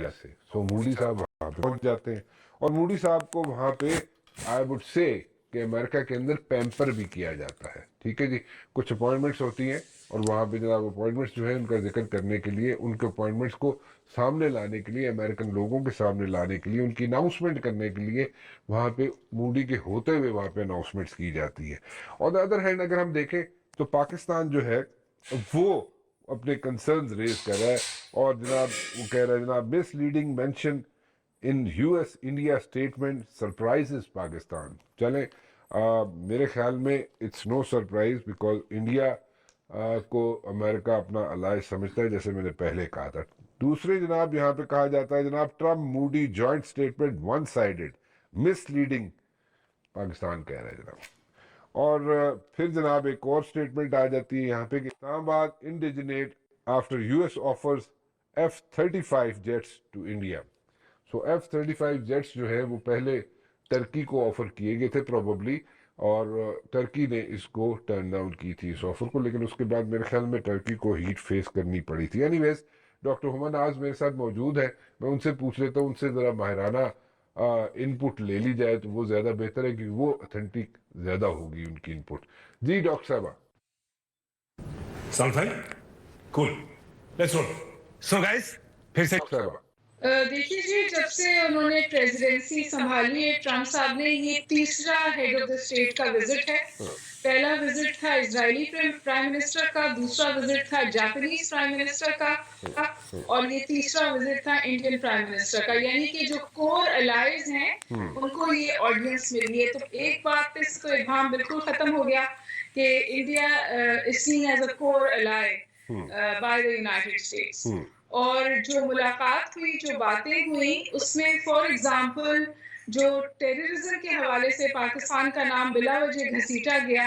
India से। सो Moody साहब वहां पे पहुंच जाते हैं और मूडी साहब को वहां पे आई वुड से कि अमेरिका के अंदर पैम्पर भी किया जाता है। ठीक है जी, कुछ अपॉइंटमेंट्स होती हैं और वहाँ पे जनाब अपॉइंटमेंट्स जो है उनका जिक्र करने के लिए, उनके अपॉइंटमेंट्स को सामने लाने के लिए, अमेरिकन लोगों के सामने लाने के लिए, उनकी अनाउंसमेंट करने के लिए वहाँ पे मूडी के होते हुए वहाँ पे अनाउंसमेंट्स की जाती है। और द अदर हैंड अगर हम देखें तो पाकिस्तान जो है वो अपने कंसर्न्स रेज कर रहा है और जनाब वो कह रहा है जनाब misleading mention in US India statement surprises Pakistan. चलें, मेरे ख्याल में it's no surprise because India को अमेरिका अपना अलाय समझता है, जैसे मैंने पहले कहा था। दूसरे जनाब यहाँ पे कहा जाता है जनाब Trump Moody joint statement one sided misleading Pakistan कह रहा है जनाब। और फिर जनाब एक और स्टेटमेंट आ जाती है यहाँ पे कि Islamabad indignant after US offers F-35 jets to India. So F-35 jets जो है वो पहले टर्की को ऑफर किए गए थे प्रोबेबली, और टर्की ने इसको टर्न डाउन की थी इस ऑफर को, लेकिन उसके बाद मेरे ख्याल में टर्की को हीट फेस करनी पड़ी थी। एनीवेज, डॉक्टर हुमन आज मेरे साथ मौजूद है, मैं उनसे पूछ लेता हूँ, उनसे ज़रा माहिराना इनपुट ले ली जाए तो वो ज़्यादा बेहतर है, क्योंकि वो ऑथेंटिक ज़्यादा होगी उनकी इनपुट। जी डॉक्टर साहबा। Sound fine? Cool. Let's roll. So guys, फिर से डॉक्टर साहबा, देखिए जी, जब से उन्होंने प्रेसिडेंसी संभाली है ट्रम्प साहब ने, ये तीसरा हेड ऑफ द स्टेट का विजिट है। पहला विजिट था इजरायली प्राइम मिनिस्टर का, दूसरा विजिट था जापानीज प्राइम मिनिस्टर का, और ये तीसरा विजिट था इंडियन प्राइम मिनिस्टर का। यानी कि जो कोर अलाइज हैं उनको ये ऑडियंस मिली है। तो एक बात पे इसको इबाम बिल्कुल खत्म हो गया कि India is seen as a core ally by the United States. और जो मुलाकात हुई, जो बातें हुई, उसमें फॉर एग्जांपल जो टेररिज्म के हवाले से पाकिस्तान का नाम बिला वजह घसीटा गया,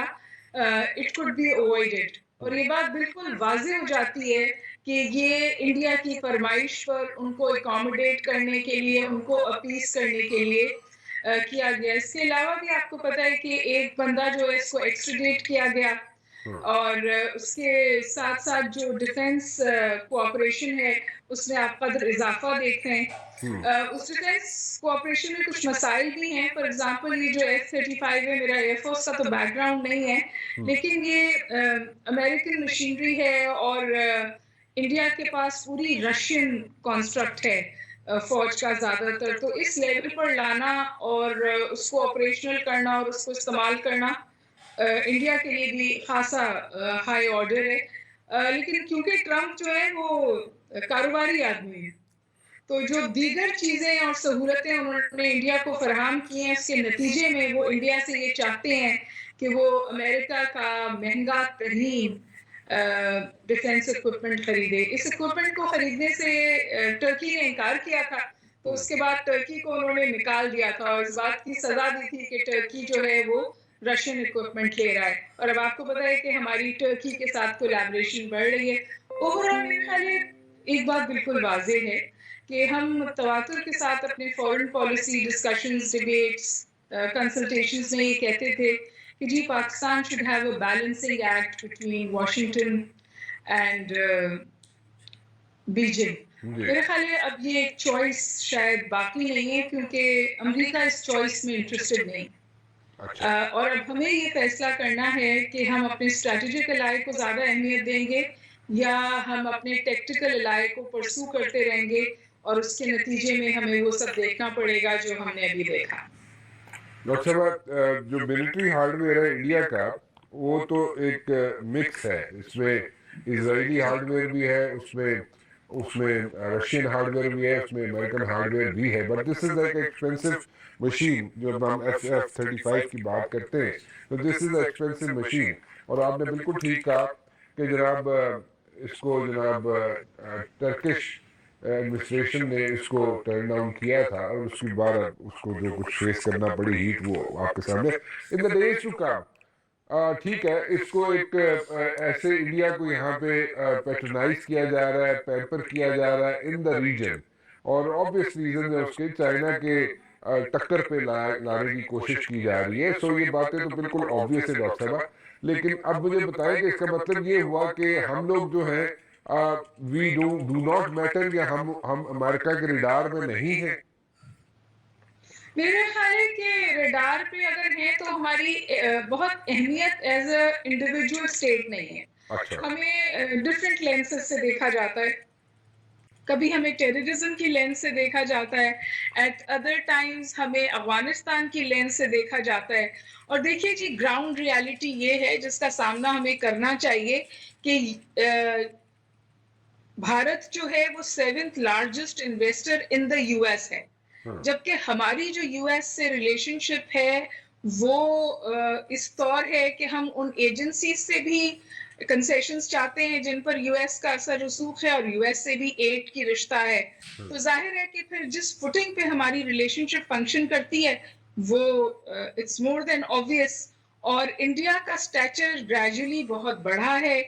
इट कुड बी अवॉइडेड। और ये बात बिल्कुल वाज़ेह हो जाती है कि ये इंडिया की फरमाइश पर उनको अकोमोडेट करने के लिए, उनको अपीस करने के लिए किया गया। इसके अलावा भी आपको पता है कि एक बंदा जो है इसको एक्सट्रीडेट किया गया, और उसके साथ साथ जो डिफेंस कोऑपरेशन है उसमें आप कदर इजाफा देख रहे हैं। उस डिफेंस कोऑपरेशन में कुछ मसाइल भी हैं। फॉर एग्जांपल ये जो F-35 है, मेरा एयरफोर्स का तो बैकग्राउंड नहीं है, लेकिन ये अमेरिकन मशीनरी है और इंडिया के पास पूरी रशियन कॉन्स्ट्रक्ट है फौज का ज़्यादातर। तो इस लेवल पर लाना और उसको ऑपरेशनल करना और उसको इस्तेमाल करना इंडिया के लिए भी खासा हाई ऑर्डर है। लेकिन क्योंकि ट्रम्प जो है वो कारोबारी आदमी है, तो जो दीगर चीज़ें और सहूलतें उन्होंने इंडिया को फराहम की हैं, इसके नतीजे में वो इंडिया से ये चाहते हैं कि वो अमेरिका का महंगा तरीन डिफेंस इक्विपमेंट खरीदे। इस इक्विपमेंट को खरीदने से टर्की ने इनकार किया था, तो उसके बाद टर्की को उन्होंने निकाल दिया था और इस बात की सजा दी थी कि टर्की जो है वो रशियन इक्विपमेंट ले रहा है। और अब आपको पता है कि हमारी टर्की के साथ कोलैबोरेशन बढ़ रही है। ओवरऑल मेरे ख्याल एक बात बिल्कुल वाज़ेह है कि हम तवातुर के साथ अपने foreign policy discussions, debates, consultations में ये कहते थे कि जी Pakistan should have a balancing act between Washington and Beijing. मेरे ख्याल है अब ये एक चॉइस शायद बाकी नहीं है, क्योंकि अमेरिका इस चॉइस में इंटरेस्टेड नहीं। और अब हमें ये फैसला करना है कि हम अपने स्ट्रेटेजिक अलाय को ज़्यादा अहमियत देंगे या हम अपने टेक्टिकल अलाय को परसू करते रहेंगे, और उसके नतीजे में हमें वो सब देखना पड़ेगा जो हमने अभी देखा। डॉक्टर साहब, जो मिलिट्री हार्डवेयर है इंडिया का वो तो एक मिक्स है, इसमें इजरायली हार्डवेयर भी है, उसमें उसमें रशियन हार्डवेयर भी है, उसमें अमेरिकन हार्डवेयर भी है, but this is like expensive machine. जब हम F-35 की बात करते हैं तो दिस इज एक्सपेंसिव मशीन। और आपने बिल्कुल ठीक कहा कि जनाब इसको जनाब टर्किश एडमिनिस्ट्रेशन ने इसको टर्न डाउन किया था और उसके बाद उसको जो कुछ फेस करना पड़ी हीट वो आपके सामने in the days to come. ठीक है, इसको एक ऐसे इंडिया को यहाँ पे पैट्रोनाइज किया जा रहा है, पैम्पर किया जा रहा है इन द रीजन, और ऑब्वियस रीजन है उसके चाइना के टक्कर पे लाने की कोशिश की जा रही है। सो ये बातें तो बिल्कुल ऑब्वियस है डॉक्टर साहब, लेकिन अब मुझे बताएं कि इसका मतलब ये हुआ कि हम लोग जो हैं वी डू नॉट मैटर, या हम अमेरिका के रडार में नहीं है? मेरा ख्याल है कि रडार पे अगर हैं तो हमारी बहुत अहमियत एज अ इंडिविजुअल स्टेट नहीं है। अच्छा। हमें डिफरेंट लेंसेज से देखा जाता है। कभी हमें टेररिज्म की लेंस से देखा जाता है, एट अदर टाइम्स हमें अफगानिस्तान की लेंस से देखा जाता है। और देखिए जी, ग्राउंड रियलिटी ये है जिसका सामना हमें करना चाहिए कि भारत जो है वो 7th largest investor in the US है, जबकि हमारी जो यूएस से रिलेशनशिप है वो इस तौर है कि हम उन एजेंसी से भी कंसेशंस चाहते हैं जिन पर यूएस का असर रसूख है, और यूएस से भी एड की रिश्ता है। तो जाहिर है कि फिर जिस फुटिंग पे हमारी रिलेशनशिप फंक्शन करती है वो इट्स मोर देन ऑब्वियस। और इंडिया का स्टैचर ग्रेजुअली बहुत बढ़ा है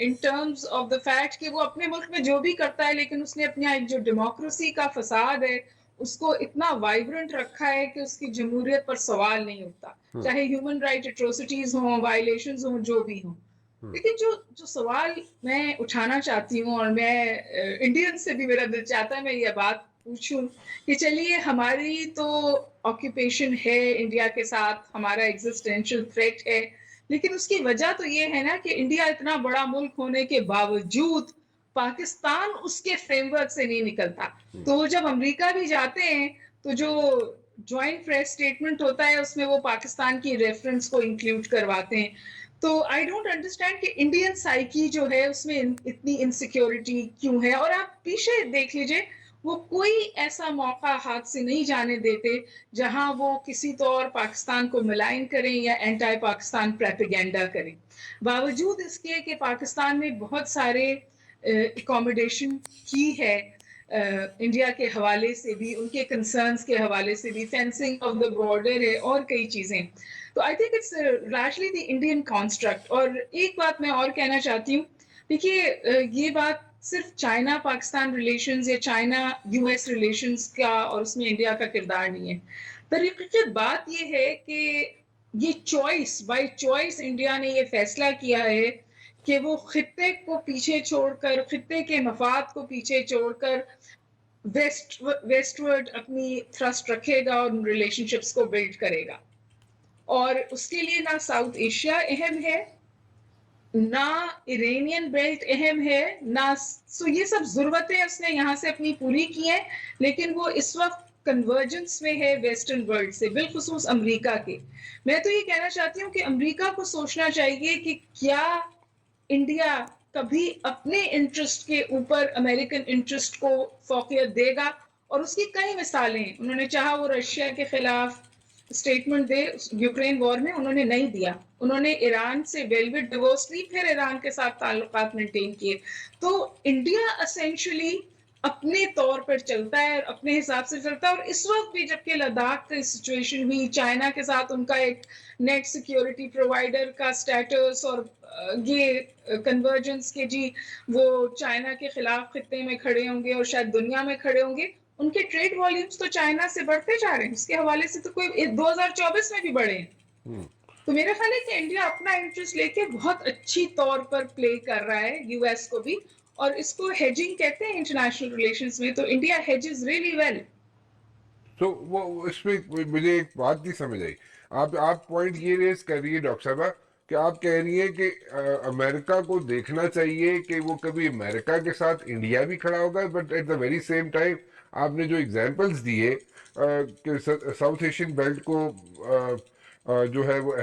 in terms of the fact कि वो अपने मुल्क में जो भी करता है, लेकिन उसने अपनी एक जो डेमोक्रेसी का फसाद है उसको इतना वाइब्रेंट रखा है कि उसकी जमहूरियत पर सवाल नहीं उठता, चाहे ह्यूमन राइट एट्रोसिटीज हों, वायलेशंस हों, जो भी हों। लेकिन जो जो सवाल मैं उठाना चाहती हूँ, और मैं इंडियन से भी मेरा दिल चाहता है मैं ये बात पूछूं कि चलिए हमारी तो ऑक्यूपेशन है इंडिया के साथ, हमारा एग्जिस्टेंशियल थ्रेट है, लेकिन उसकी वजह तो ये है ना कि इंडिया इतना बड़ा मुल्क होने के बावजूद पाकिस्तान उसके फ्रेमवर्क से नहीं निकलता। तो जब अमेरिका भी जाते हैं तो जो ज्वाइंट प्रेस स्टेटमेंट होता है उसमें वो पाकिस्तान की रेफरेंस को इंक्लूड करवाते हैं। तो आई डोंट अंडरस्टैंड कि इंडियन साइकी जो है उसमें इतनी इनसिक्योरिटी क्यों है। और आप पीछे देख लीजिए, वो कोई ऐसा मौका हाथ से नहीं जाने देते जहां वो किसी तौर पाकिस्तान को मिलाइन करें या एंटी पाकिस्तान प्रोपेगेंडा करें, बावजूद इसके कि पाकिस्तान में बहुत सारे अकोमोडेशन की है इंडिया के हवाले से भी, उनके कंसर्न्स के हवाले से भी, फेंसिंग ऑफ द बॉर्डर है और कई चीजें। तो I think it's largely the Indian construct. और एक बात मैं और कहना चाहती हूँ, देखिए ये बात सिर्फ चाइना पाकिस्तान रिलेशंस या चाइना यूएस रिलेशंस का और उसमें इंडिया का किरदार नहीं है। दरअसल बात ये है कि ये चॉइस बाय चॉइस इंडिया ने ये फैसला किया है कि वो खित्ते को पीछे छोड़कर, खित्ते के मफाद को पीछे छोड़कर वेस्टवर्ड अपनी थ्रस्ट रखेगा और रिलेशनशिप्स को बिल्ड करेगा। और उसके लिए ना साउथ एशिया अहम है, ना इरानियन बेल्ट अहम है, ना सो ये सब जरूरतें उसने यहाँ से अपनी पूरी की हैं, लेकिन वो इस वक्त कन्वर्जेंस में है वेस्टर्न वर्ल्ड से, बिलखुसूस अमेरिका के। मैं तो ये कहना चाहती हूँ कि अमेरिका को सोचना चाहिए कि क्या इंडिया कभी अपने इंटरेस्ट के ऊपर अमेरिकन इंटरेस्ट को फौकियत देगा। और उसकी कई मिसालें, उन्होंने चाहा वो रशिया के खिलाफ स्टेटमेंट दे यूक्रेन वॉर में, उन्होंने नहीं दिया। उन्होंने ईरान से वेलवेट डिवोर्स ली, फिर ईरान के साथ ताल्लुकात मेंटेन किए। तो इंडिया असेंशली अपने तौर पर चलता है और अपने हिसाब से चलता है। और इस वक्त भी जबकि लद्दाख की सिचुएशन हुई, चाइना के साथ उनका एक नेट सिक्योरिटी प्रोवाइडर का स्टेटस और ये कन्वर्जेंस के जी वो चाइना के खिलाफ खित्ते में खड़े होंगे और शायद दुनिया में खड़े होंगे, उनके ट्रेड वॉल्यूम्स तो चाइना से बढ़ते जा रहे हैं। उसके हवाले से तो कोई 2024 में भी बढ़े हैं। तो मेरा ख्याल है कि इंडिया अपना इंटरेस्ट लेके बहुत अच्छी तौर पर प्ले कर रहा है यूएस को भी, और इसको हेजिंग कहते हैं इंटरनेशनल रिलेशंस में। तो इंडिया हेजेस रियली वेल। तो वो इसमें मुझे एक बात नहीं समझ आई। आप पॉइंट ये रेस कर रही है डॉक्टर साहबा कि आप कह रही हैं कि अमेरिका को देखना चाहिए कि वो कभी अमेरिका के साथ इंडिया भी खड़ा होगा, but at the very same time आपने जो एग्जांपल्स दिए कि साउथ एशियन बेल्ट को जो है वो